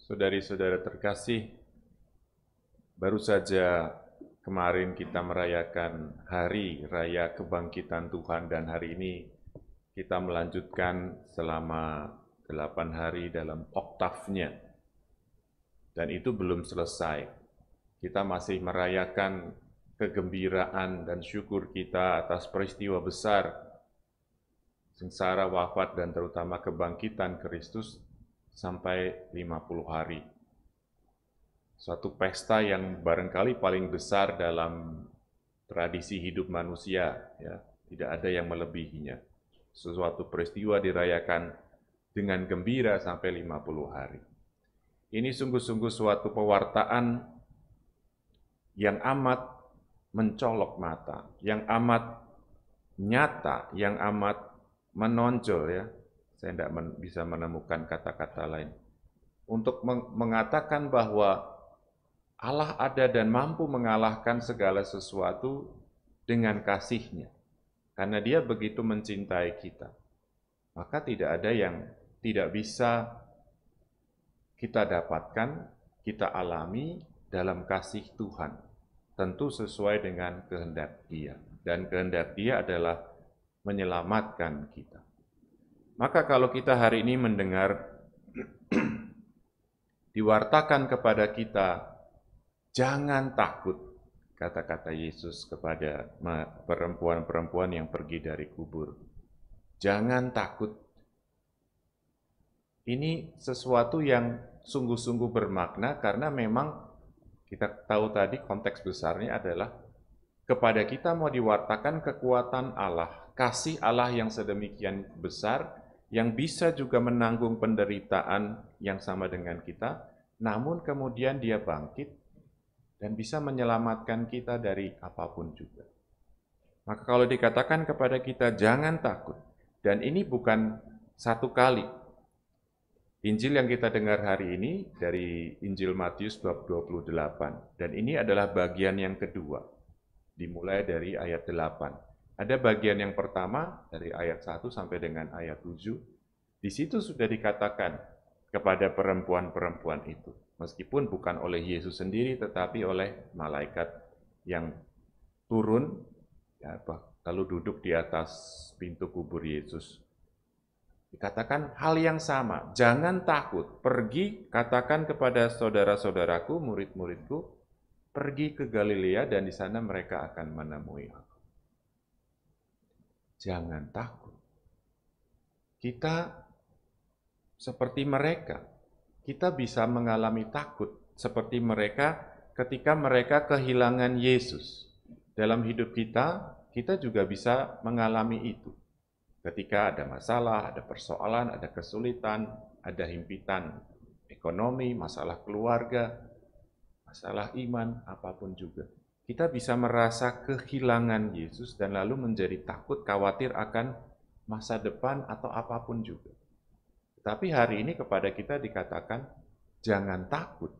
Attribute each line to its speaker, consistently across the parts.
Speaker 1: Saudari-saudara terkasih, baru saja kemarin kita merayakan Hari Raya Kebangkitan Tuhan dan hari ini kita melanjutkan selama 8 hari dalam oktavnya. Dan itu belum selesai. Kita masih merayakan kegembiraan dan syukur kita atas peristiwa besar sengsara, wafat, dan terutama kebangkitan Kristus sampai 50 hari. Suatu pesta yang barangkali paling besar dalam tradisi hidup manusia, ya. Tidak ada yang melebihinya. Sesuatu peristiwa dirayakan dengan gembira sampai 50 hari. Ini sungguh-sungguh suatu pewartaan yang amat mencolok mata, yang amat nyata, yang amat menonjol, ya. Saya tidak bisa menemukan kata-kata lain untuk mengatakan bahwa Allah ada dan mampu mengalahkan segala sesuatu dengan kasih-Nya. Karena Dia begitu mencintai kita. Maka tidak ada yang tidak bisa kita dapatkan, kita alami dalam kasih Tuhan. Tentu sesuai dengan kehendak Dia. Dan kehendak Dia adalah menyelamatkan kita. Maka kalau kita hari ini mendengar diwartakan kepada kita, jangan takut, kata-kata Yesus kepada perempuan-perempuan yang pergi dari kubur. Jangan takut. Ini sesuatu yang sungguh-sungguh bermakna karena memang kita tahu tadi konteks besarnya adalah kepada kita mau diwartakan kekuatan Allah, kasih Allah yang sedemikian besar, yang bisa juga menanggung penderitaan yang sama dengan kita, namun kemudian Dia bangkit dan bisa menyelamatkan kita dari apapun juga. Maka kalau dikatakan kepada kita jangan takut, dan ini bukan satu kali. Injil yang kita dengar hari ini dari Injil Matius bab 28, dan ini adalah bagian yang kedua, dimulai dari ayat 8. Ada bagian yang pertama dari ayat 1 sampai dengan ayat 7. Di situ sudah dikatakan kepada perempuan-perempuan itu, meskipun bukan oleh Yesus sendiri, tetapi oleh malaikat yang turun, ya, lalu duduk di atas pintu kubur Yesus. Dikatakan hal yang sama, jangan takut, pergi katakan kepada saudara-saudaraku, murid-muridku, pergi ke Galilea dan di sana mereka akan menemui aku. Jangan takut. Kita seperti mereka. Kita bisa mengalami takut seperti mereka ketika mereka kehilangan Yesus. Dalam hidup kita, kita juga bisa mengalami itu. Ketika ada masalah, ada persoalan, ada kesulitan, ada himpitan ekonomi, masalah keluarga, masalah iman, apapun juga. Kita bisa merasa kehilangan Yesus dan lalu menjadi takut, khawatir akan masa depan atau apapun juga. Tapi hari ini kepada kita dikatakan, jangan takut.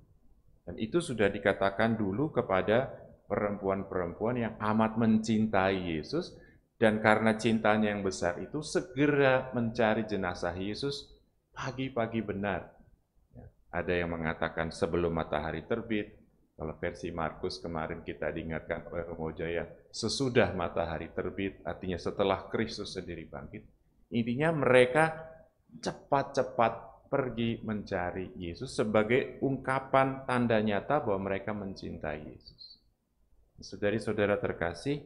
Speaker 1: Dan itu sudah dikatakan dulu kepada perempuan-perempuan yang amat mencintai Yesus, dan karena cintanya yang besar itu, segera mencari jenazah Yesus pagi-pagi benar. Ada yang mengatakan sebelum matahari terbit, kalau versi Markus kemarin kita diingatkan oleh Romo Jaya, sesudah matahari terbit, artinya setelah Kristus sendiri bangkit. Intinya mereka cepat-cepat pergi mencari Yesus sebagai ungkapan tanda nyata bahwa mereka mencintai Yesus. Saudari-saudara terkasih,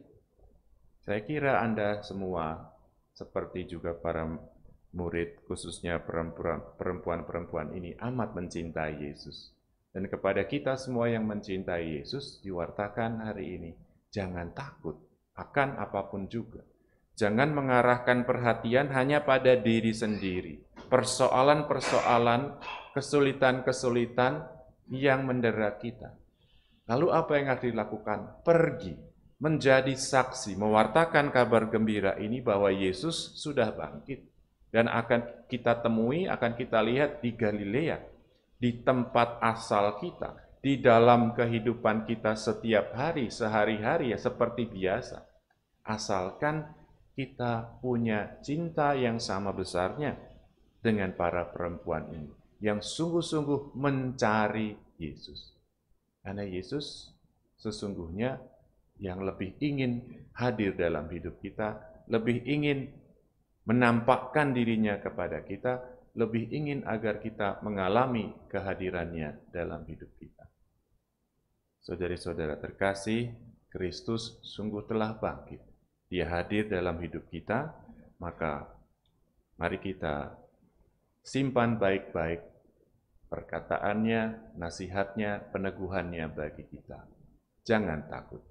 Speaker 1: saya kira Anda semua seperti juga para murid, khususnya perempuan-perempuan ini amat mencintai Yesus. Dan kepada kita semua yang mencintai Yesus, diwartakan hari ini, jangan takut akan apapun juga. Jangan mengarahkan perhatian hanya pada diri sendiri. Persoalan-persoalan, kesulitan-kesulitan yang mendera kita. Lalu apa yang harus dilakukan? Pergi, menjadi saksi, mewartakan kabar gembira ini bahwa Yesus sudah bangkit. Dan akan kita temui, akan kita lihat di Galilea, di tempat asal kita, di dalam kehidupan kita setiap hari, sehari-hari ya seperti biasa. Asalkan kita punya cinta yang sama besarnya dengan para perempuan ini. yang sungguh-sungguh mencari Yesus. Karena Yesus sesungguhnya yang lebih ingin hadir dalam hidup kita, lebih ingin menampakkan dirinya kepada kita, lebih ingin agar kita mengalami kehadirannya dalam hidup kita. Saudara-saudara terkasih, Kristus sungguh telah bangkit. Dia hadir dalam hidup kita, maka mari kita simpan baik-baik perkataannya, nasihatnya, peneguhannya bagi kita. Jangan takut.